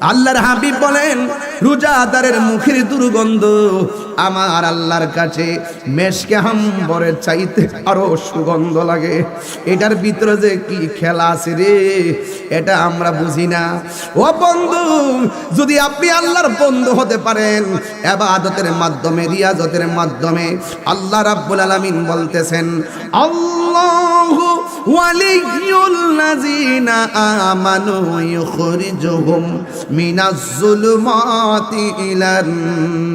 আল্লাহর হাবিব বলেন রোজাদারের মুখের দুর্গন্ধ আমার আল্লাহর কাছে মেশকে আম্বরের চাইতে আরো সুগন্ধ লাগে। এটার ভিতরে যে কি খেলা আছে রে, এটা আমরা বুঝি না। ও বন্ধু, যদি আপনি আল্লাহর বন্ধু হতে পারেন ইবাদতের মাধ্যমে, রিয়াজতের মাধ্যমে, আল্লাহ রাব্বুল আলামিন বলতেছেন আল্লাহু ওয়ালিয়ুল লাযিনা আমানু ইউখরিজুহুম মিনাজ যুলুমাতি ইলান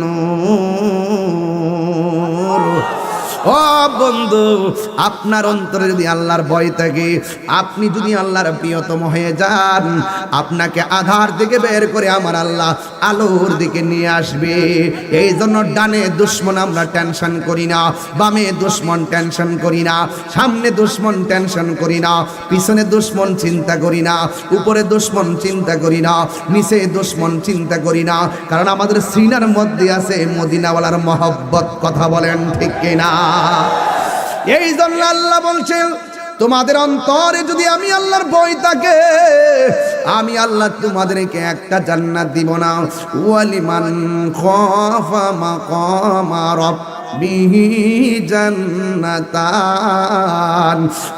নূর। ও বন্ধু, আপনার অন্তরে যদি আল্লাহর ভয় থাকে, আপনি যদি আল্লাহর প্রিয়তম হয়ে যান, আপনাকে আধার থেকে বের করে আমার আল্লাহ আলোর দিকে নিয়ে আসবে। এই জন্য ডানে দুশ্মন আমরা টেনশন করি না, বামে দুশ্মন টেনশন করি না, সামনে দুশ্মন টেনশন করি না, পিছনে দুশ্মন চিন্তা করি না, উপরে দুশ্মন চিন্তা করি না, নিচে দুশ্মন চিন্তা করি না। কারণ আমাদের সিনার মধ্যে আছে মদিনাওয়ালার মহব্বত। কথা বলেন ঠিক কিনা? এই জন্য আল্লাহ বলছেন তোমাদের অন্তরে যদি আমি আল্লাহর ভয় থাকে, আমি আল্লাহ তোমাদেরকে একটা জান্নাত দিব না। ওয়ালিমান খাফা মাকামা রাব্বিহি জান্নাতান।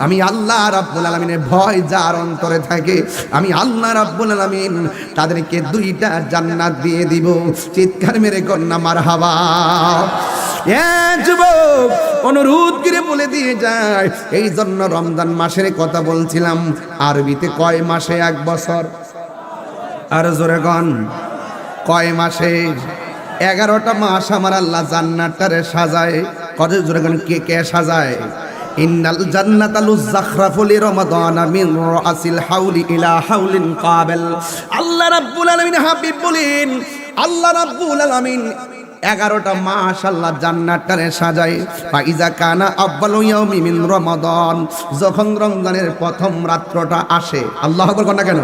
আমি আল্লাহ রাব্বুল আলামিনের ভয় যার অন্তরে থাকে, আমি আল্লাহ রাব্বুল আলামিন তাদেরকে দুইটা জান্নাত দিয়ে দিব। চিৎকার মেরে কন্যা মারহাবা। যুবক, অনুরোধ করে বলে দিয়ে যায়, এই জন্য রমজান মাসের কথা বলছিলাম। আরবিতে কয় মাসে এক বছর? আর জোরে গন, কয় মাসে? 11টা মাস আমার আল্লাহ জান্নাতটারে সাজায়। কত জোরে গন, কে কে সাজায়? ইন্নাল জান্নাতা লুযাখরাফু লিরমাদানা মিন রাসিল হাউলি ইলা হাউলিন কাবেল। আল্লাহ রাব্বুল আলামিন হাবিব বলেন, আল্লাহ রাব্বুল আলামিন 11টা মাস আল্লাহ জান্নাতটারে সাজায়। ফাইজা কানা আউয়ালু ইয়াউমি মিন রমাদান, যখন রমজানের প্রথম রাত্রটা আসে, আল্লাহু আকবার না কেন?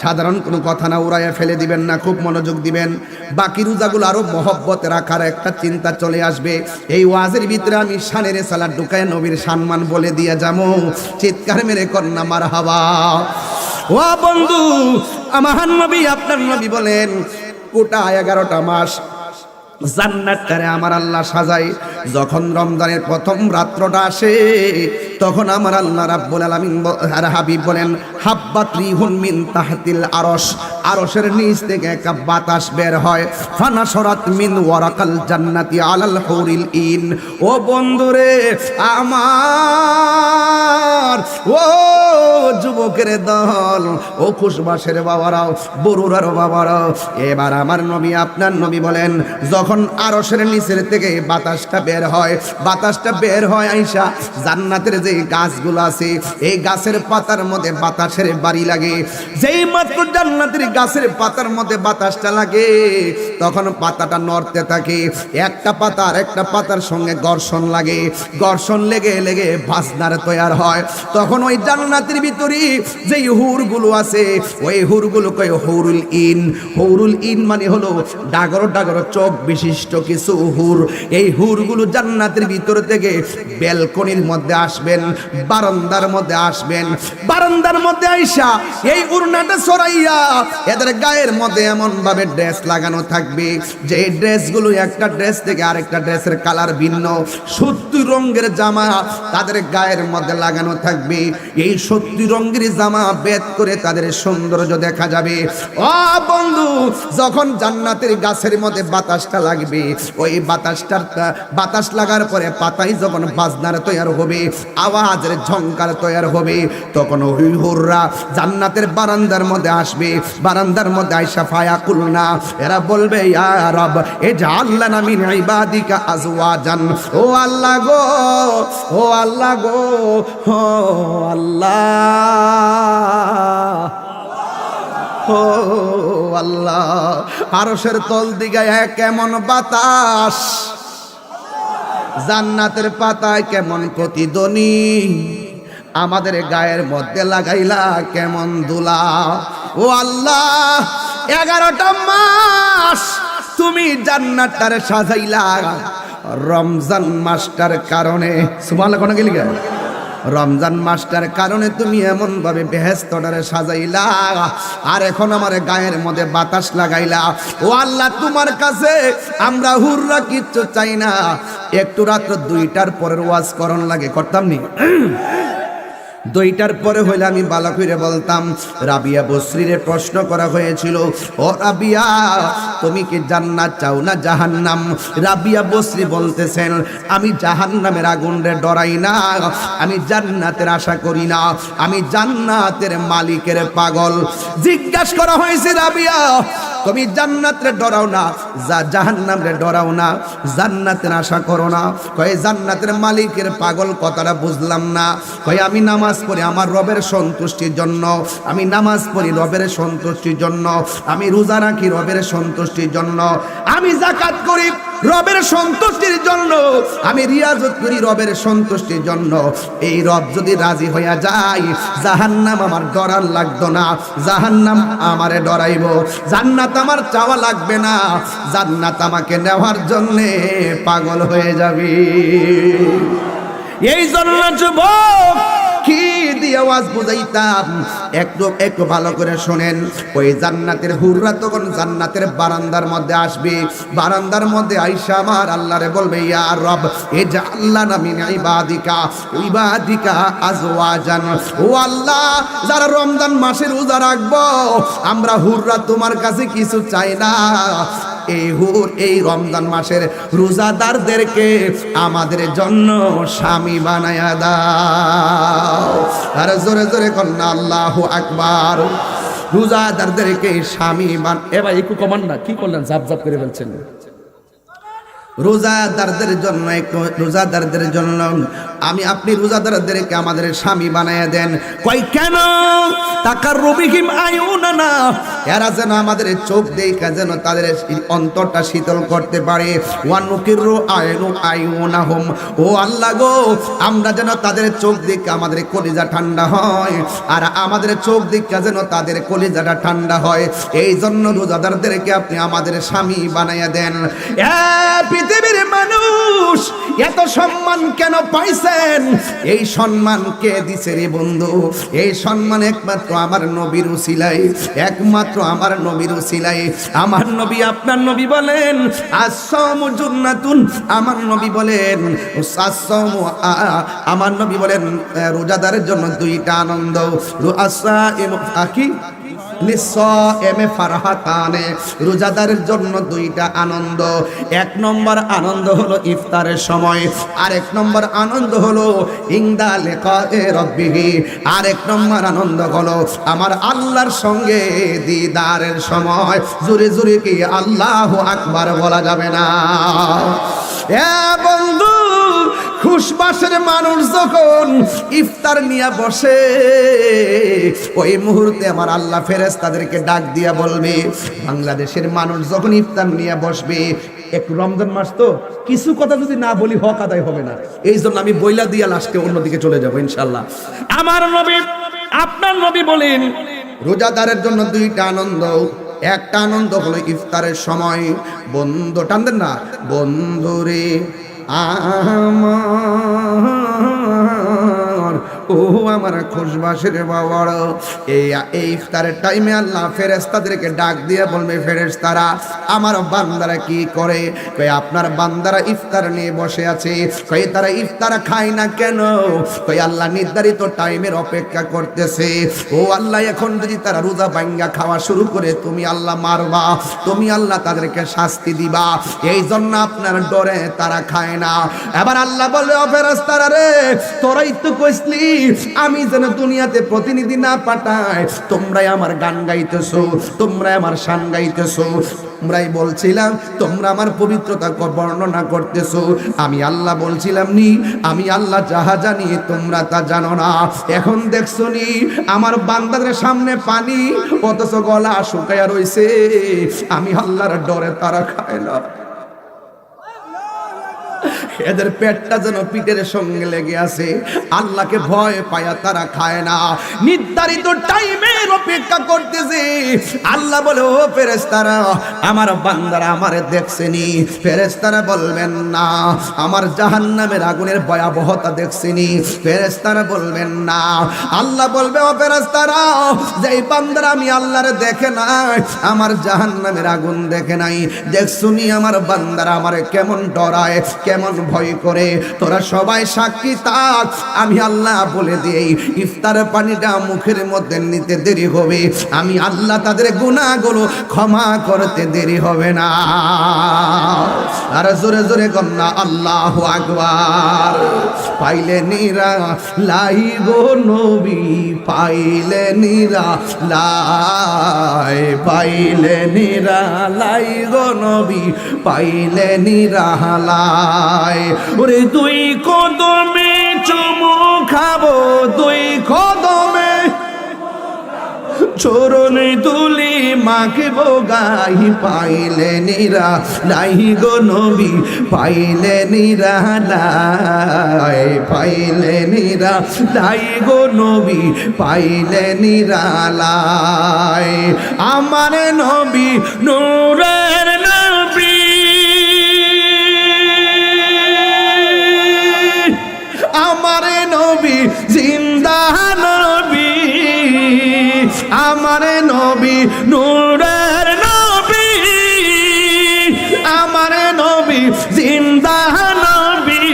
সাধারণ কোনো কথা না, উড়াইয়া ফেলে দিবেন না, খুব মনোযোগ দিবেন। বাকি রোজাগুলো আরো মহব্বতে রাখার একটা চিন্তা চলে আসবে। এই ওয়াজের ভিতরে আমি শানের সালাত ঢুকায় নবীর সম্মান বলে দিয়ে যাবো। চিৎকার মেরে কন্যা মারহাবা। ও বন্ধু, আমার নবী, আপনার নবী বলেন গোটা 11টা মাস জান্নাতটারে আমার আল্লাহ সাজাই। যখন রমজানের প্রথম রাত্রটা আসে, তখন আমার আল্লাহ রাব্বুল আলামিন আর হাবিব বলেন হাব্বাত রিহুন মিন তাহতিল আরশ, আরশের নিচ থেকে একটা বাতাস বের হয়। ফানাশরাত মিন ওয়ারাকাল জান্নাতি আলাল হুরিল ইন। ও বন্ধুরে আমার, ও যুবকের দল, ও খুশবাসের বাবারাও, বরুরার বাবারাও, এবার আমার নবী, আপনার নবী বলেন যখন আরশের নিচের থেকে বাতাসটা বের হয়, বাতাসটা বের হয় আইসা জান্নাতের যে গাছগুলো আছে, এই গাছের পাতার মধ্যে বাতাসের বাড়ি লাগে। যেই মাত্র জান্নাতের গাছের পাতার মধ্যে বাতাসটা লাগে, তখন পাতাটা নড়তে থাকে। একটা পাতা আর একটা পাতার সঙ্গে ঘর্ষণ লাগে, ঘর্ষণ লেগে লেগে বাজনার তৈয়ার হয়। তখন ওই জান্নাতের ভিতরে যেই হুরগুলো আছে, ওই হুরগুলো কয় হুরুল ইন। হুরুল ইন মানে হলো ডাগর ডাগর চোখ বিশিষ্ট কিছু হুর। এই হুরগুলো জান্নাতের ভিতর থেকে ব্যালকনির মধ্যে আসবেন, বারান্দার মধ্যে আসবেন। বারান্দার মধ্যে আইসা এই উড়নাটা ছড়াইয়া এদের গায়ের মধ্যে এমন ভাবে ড্রেস লাগানো থাকবে যে এই ড্রেসগুলো একটা ড্রেস থেকে আরেকটা ড্রেসের কালার ভিন্ন। 70 রঙের জামা তাদের গায়ের মধ্যে লাগানো থাকবে। এই 70 রঙের জামা বেদ করে তাদের সৌন্দর্য দেখা যাবে। ও বন্ধু, যখন জান্নাতের গাছের মধ্যে বাতাসটা লাগবে, ওই বাতাস লাগার পরে পাতাই যখন বাজনার তৈয়ার হবে, আওয়াজের ঝংকার তৈয়ার হবে, তখন ওই হুররা জান্নাতের বারান্দার মধ্যে আসবে। বারান্দার মধ্যে আয়েশা ফায়াকুলনা, এরা বলবে ইয়া রব এজআলনা মিন ইবাদিকা আজওয়াজান। ও আল্লাহ গো, ও আল্লাহ গো, ও আল্লাহ, ও আল্লাহ। আরশের তল দিকে কেমন বাতাস, জান্নাতের পাতায় কেমন প্রতিধ্বনি, আমাদের গায়ের মধ্যে লাগাইলা কেমন দুলা। ও আল্লাহ, 11টা মাস তুমি জান্নাতটারে সাজাইলা রমজান মাসটার কারণে। সুবহানাল্লাহ কোন গেলি গা? রমজান মাসটার কারণে তুমি এমন ভাবে বেহেশতটারে সাজাইলা, আর এখন আমার গায়ের মধ্যে বাতাস লাগাইলা। ও আল্লাহ, তোমার কাছে আমরা হুররা কিচ্ছু চাই না, একটু রাত্র 2টার পরের ওয়াজ করণ লাগে, করতাম নি? 2টার পরে হইলে আমি বালা কইরে বলতাম। রাবিয়া বসরিরে প্রশ্ন করা হয়েছিল, ও রাবিয়া, তুমি কি জান্নাত চাও না জাহান্নাম? রাবিয়া বসরি বলতেছেন, আমি জাহান্নামের আগুনরে ডরাই না, আমি জান্নাতের আশা করি না, আমি জান্নাতের মালিকের পাগল। জিজ্ঞাসা করা হয়েছে, রাবিয়া তুমি জান্নাতরে ডরাও না, জাহান্নামরে ডরাও না, জান্নাতের আশা করো না? কয় জান্নাতের মালিকের পাগল, কথাটা বুঝলাম না। কয় আমি নামাজ পড়ি আমার রবের সন্তুষ্টির জন্য, আমি নামাজ পড়ি রবের সন্তুষ্টির জন্য, আমি রোজা রাখি রবের সন্তুষ্টির জন্য, আমি যাকাত করি রবের সন্তুষ্টির জন্য, আমি রিয়াজত করি রবের সন্তুষ্টির জন্য। এই রব যদি রাজি হইয়া যায়, জাহান্নাম আমার ডরার লাগতো না, জাহান্নাম আমারে ডরাইব। জান্নাত আমার চাওয়া লাগবে না, জান্নাত আমাকে নেওয়ার জন্যে পাগল হয়ে যাবে। এই জন্য যুবক কি দিয়ে আওয়াজ বুঝাইতাম, একটু ভালো করে শোনেন। ওই জান্নাতের হুররা তখন জান্নাতের বারান্দার মধ্যে আসবে, বারান্দার মধ্যে আইসা আমার আল্লাহরে বলবে, ইয়া রব ইজআলনা মিন ইবাদিকা আজওয়াজান। ও আল্লাহ, যারা রমজান মাসের রোজা রাখবো, আমরা হুররা তোমার কাছে কিছু চাই না, এই রমজান মাসের রোজাদারদেরকে আমাদের জন্য স্বামী বানায়া দাও। আর জোরে জোরে কন্যা আল্লাহু আকবার। রোজাদারদেরকে স্বামী এবার একটু কমান না, কি করলেন, জাপ জাপ করে বলছেন। রোজাদারদের জন্য, একটু রোজাদারদের জন্য আমি আপনি রোজাদারদেরকে আমাদের স্বামী বানায়া দেন। কই কেন? তাকাররুবিহিম আয়ুনানা, এরা যেন আমাদের চোখ দেখা যেন তাদের অন্তরটা শীতল করতে পারে। ওয়ানুকিরু আয়ুনাহুম, ও আল্লাহ গো, আমরা যেন তাদের চোখ দেখে আমাদের কলিজা ঠান্ডা হয়, আর আমাদের চোখ দেখে যেন তাদের কলিজাটা ঠান্ডা হয়। এই জন্য রোজাদারদেরকে আপনি আমাদের স্বামী বানায়া দেন। পৃথিবীর মানুষ এত সম্মান কেন পাইছেন? এই সম্মান কে দিছে রে বন্ধু? এই সম্মান একমাত্র আমার নবীর উসিলায়, একমাত্র আমার নবীর উসিলায়। আমার নবী, আপনার নবী বলেন আসসামু জান্নাতুন, আমার নবী বলেন আসসামু, আমার নবী বলেন রোজাদারের জন্য 2টা আনন্দ। আসসাইমু আকি লিসাইমে ফারহাতানে, রোজাদারের জন্য 2টা আনন্দ। 1 নম্বর আনন্দ হলো ইফতারের সময়, আর 1 নম্বর আনন্দ হলো ইনদা লিকায়ে রাব্বিহি, আর 1 নম্বর আনন্দ হলো আমার আল্লাহর সঙ্গে দিদারের সময়। জোরে জোরে কি আল্লাহু আকবার বলা যাবে না? এ বন্ধু, খুশবাসের মানুষ যখন ইফতার নিয়ে বসে, ওই মুহূর্তে আমার আল্লাহ ফেরেশতাদেরকে ডাক দিয়া বলবে, বাংলাদেশের মানুষ যখন ইফতার নিয়ে বসবে, একটু রমজান মাস তো কিছু কথা যদি না বলি হক আদায় হবে না, এই জন্য আমি বইলা দিয়া লাস্টে অন্যদিকে চলে যাবো ইনশাল্লাহ। আমার নবী, আপনার নবী বলেন রোজাদারের জন্য 2টা আনন্দ। একটা আনন্দ হলো ইফতারের সময়, বন্ধু টানদেন না, বন্ধুরে আমার, ও আমার খুশবাসের বাবার, এই ইফতারের টাইমে আল্লাহ ফেরেশতাদেরকে ডাক দিয়ে বলবে, ফেরেশতারা আমার বান্দারা কি করে? কই আপনার বান্দারা ইফতার নিয়ে বসে আছে। কই তারা ইফতার খায় না কেন? কই আল্লাহ নির্ধারিত টাইমের অপেক্ষা করতেছে। ও আল্লাহ, এখন যদি তারা রোজা ভাঙ্গা খাওয়া শুরু করে, তুমি আল্লাহ মারবা, তুমি আল্লাহ তাদেরকে শাস্তি দিবা, এই জন্য আপনার ডরে তারা খায় না। এবার আল্লাহ বলে, ও ফেরেশতারা রে, তোরাই তো কইছলি আমি যেন দুনিয়াতে প্রতিনিধি না পাঠাই, তোমরাই আমার গান গাইতেছো, তোমরাই আমার শান গাইতেছো, তোমরাই বলছিলাম, তোমরা আমার পবিত্রতা বর্ণনা করতেছো। আমি আল্লাহ বলছিলাম নি, আমি আল্লাহ যাহা জানি তোমরা তা জানো না। এখন দেখছো নি আমার বান্দাদের সামনে পানি, অথচ গলা শুকায়া রইছে, আমি আল্লাহর ডরে তারা খায় না। এদের পেটটা যেন পিঠের সঙ্গে লেগে আছে। আল্লাহকে ভয় পায়া তারা খায় না, নির্ধারিত টাইমের অপেক্ষা করতেছে। আল্লাহ বলে, ও ফেরেশতারা, আমার বান্দারা আমারে দেখছেনি? ফেরেশতারা বলবেন না। আমার জাহান্নামের আগুনের ভয়াবহতা দেখছেনি? ফেরেশতারা বলবেন না। আল্লাহ বলবে, ও ফেরেশতারা, যেই বান্দারা আমি আল্লাহরে দেখে নাই, আমার জাহান্নামের আগুন দেখে নাই, দেখছুনি আমার বান্দারা আমারে কেমন ডরায়, কেমন ভয় করে, তোরা সবাই সাক্ষী থাক। আমি আল্লাহ বলে দিই, ইফতার পানিটা মুখের মধ্যে নিতে দেরি হবে, আমি আল্লাহ তাদের গুনাহগুলো ক্ষমা করতে দেরি হবে না। আর জোরে জোরে কন্যা আল্লাহু আকবার। পাইলে নিরা লাই গো নবী, পাইলে নিরা লাই, পাইলে নিরা লাই গো নবী, পাইলে নিরা লাই। ওরে দুই কদমে চুমু খাবো, দুই কদমে চরণে তুলি মাখবো গাই, পাইলে নিরা লাই গো নবী, পাইলে নিরা লাই, পাইলে নিরা লাই গো নবী, পাইলে নিরা লাই। আমার নবী নূরের নবী, আমার নবী জিন্দা নবী, আমার নবী নূরের নবী, আমার নবী জিন্দা নবী।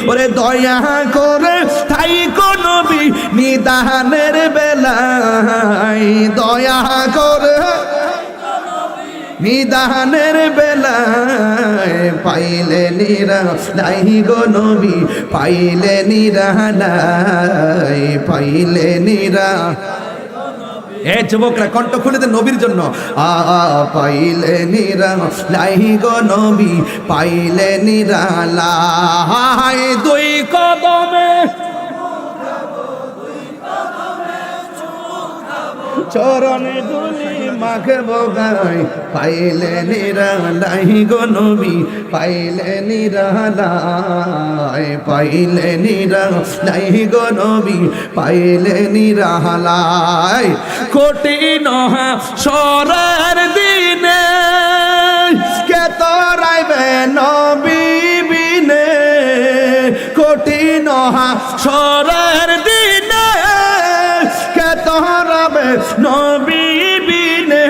ওরে দয়া করে তাই কো নবী নিদানের বেলায়, দয়া করে নিদানের বেলায়, পাইলে নিরা লাই গো নবী, পাইলে নিরা লাই, পাইলে নিরা। এ যুবকরা কণ্ঠ খুলে দে নবীর জন্য। পাইলে নিরা লাই গো নবী, পাইলে নিরা লাই। দুই কদমে চরণে ধুলি মাখবো গাই, পাইলে নিরা লাই গো নবী, পাইলে নিরা লাই, পাইলে নিরা লাই গো নবী, পাইলে নিরা লাই। কঠিন হাসরের দিনে কে তোরাইবে নবী বিনে, কঠিন হাসরের দিনে কে তোরাবে নবী বিনে,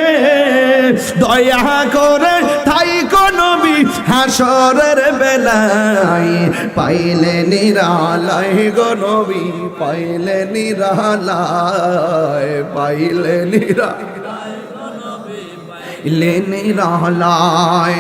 দয়া করে তাই কো নবী হাসরের বেলায়, পাইলে নিরা লাই গো নবী, পাইলে নিরা লাই, পাইলে নিরা লাই।